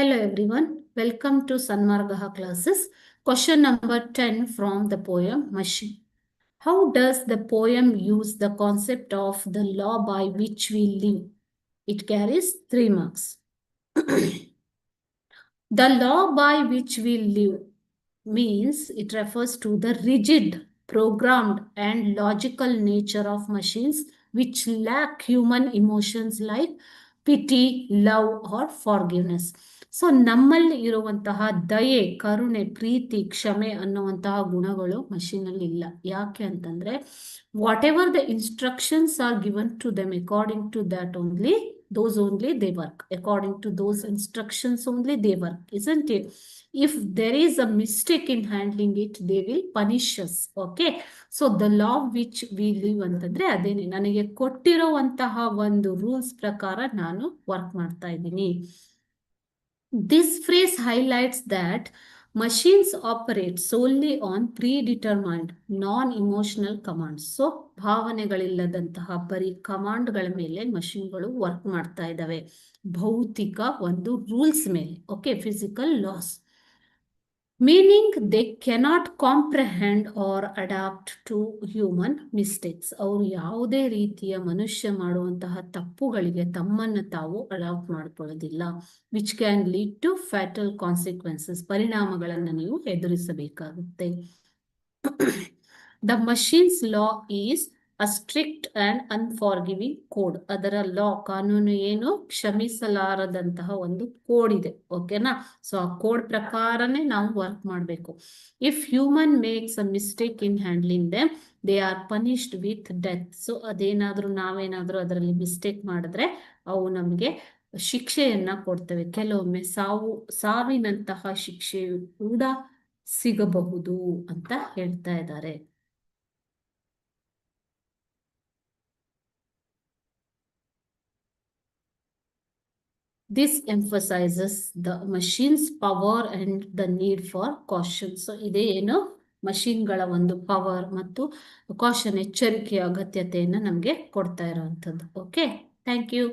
Hello everyone, welcome to Sanmargaha classes. Question number 10 from the poem Machine. How does the poem use the concept of the law by which we live? It carries 3 marks. The law by which we live means it refers to the rigid, programmed and logical nature of machines which lack human emotions like pity, love or forgiveness. So ನಮ್ಮಲ್ಲಿ ಇರುವಂತಹ ದಯೆ, ಕರುಣೆ, ಪ್ರೀತಿ, ಕ್ಷಮೆ ಅನ್ನುವಂತಹ ಗುಣಗಳು ಮಷೀನಲ್ಲಿ ಇಲ್ಲ. ಯಾಕೆ ಅಂತಂದ್ರೆ whatever the instructions are given to them according to that only those only they work. According to those instructions only they work, isn't it? If there is a mistake in handling it, they will punish us. Okay, so the law which we live ಅಂತಂದ್ರೆ ಅದೇನೆ, ನನಗೆ ಕೊಟ್ಟಿರುವಂತಹ ಒಂದು rules ಪ್ರಕಾರ ನಾನು work ಮಾಡ್ತಾ ಇದ್ದೀನಿ. This phrase highlights that machines operate solely on predetermined non-emotional commands. So ಭಾವನೆಗಳಿಲ್ಲದಂತಹ ಬರೀ ಕಮಾಂಡ್ಗಳ ಮೇಲೆ ಮಷಿನ್ಗಳು ವರ್ಕ್ ಮಾಡ್ತಾ ಇದ್ದಾವೆ, ಭೌತಿಕ ಒಂದು ರೂಲ್ಸ್ ಮೇಲೆ. Okay, physical loss. Meaning they cannot comprehend or adapt to human mistakes. ಅವರು ಯಾವುದೇ ರೀತಿಯ ಮನುಷ್ಯ ಮಾಡುವಂತಹ ತಪ್ಪುಗಳಿಗೆ ತಮ್ಮನ್ನು ತಾವು ಅಡಾಪ್ಟ್ ಮಾಡ್ಕೊಳ್ಳೋದಿಲ್ಲ. Which can lead to fatal consequences. ಪರಿಣಾಮಗಳನ್ನು ನೀವು ಎದುರಿಸಬೇಕಾಗುತ್ತೆ. The machine's law is a strict and unforgiving code. ಅದರ ಲಾ, ಕಾನೂನು ಏನು, ಕ್ಷಮಿಸಲಾರದಂತಹ ಒಂದು ಕೋಡ್ ಇದೆ. ಓಕೆನಾ? ಸೊ ಆ ಕೋಡ್ ಪ್ರಕಾರನೇ ನಾವು ವರ್ಕ್ ಮಾಡಬೇಕು. If human makes a mistake in handling them, they are punished with death. So ನಾವೇನಾದ್ರೂ ಅದರಲ್ಲಿ ಮಿಸ್ಟೇಕ್ ಮಾಡಿದ್ರೆ ಅವು ನಮಗೆ ಶಿಕ್ಷೆಯನ್ನ ಕೊಡ್ತವೆ. ಕೆಲವೊಮ್ಮೆ ಸಾವಿನಂತಹ ಶಿಕ್ಷೆಯು ಕೂಡ ಸಿಗಬಹುದು ಅಂತ ಹೇಳ್ತಾ ಇದ್ದಾರೆ. This emphasizes the machine's power and the need for caution. So ಇದೇ ಏನು, ಮಷೀನ್ಗಳ ಒಂದು ಪವರ್ ಮತ್ತು ಕಾಷನ್, ಎಚ್ಚರಿಕೆಯ ಅಗತ್ಯತೆಯನ್ನು ನಮಗೆ ಕೊಡ್ತಾ ಇರುವಂಥದ್ದು. Okay, thank you.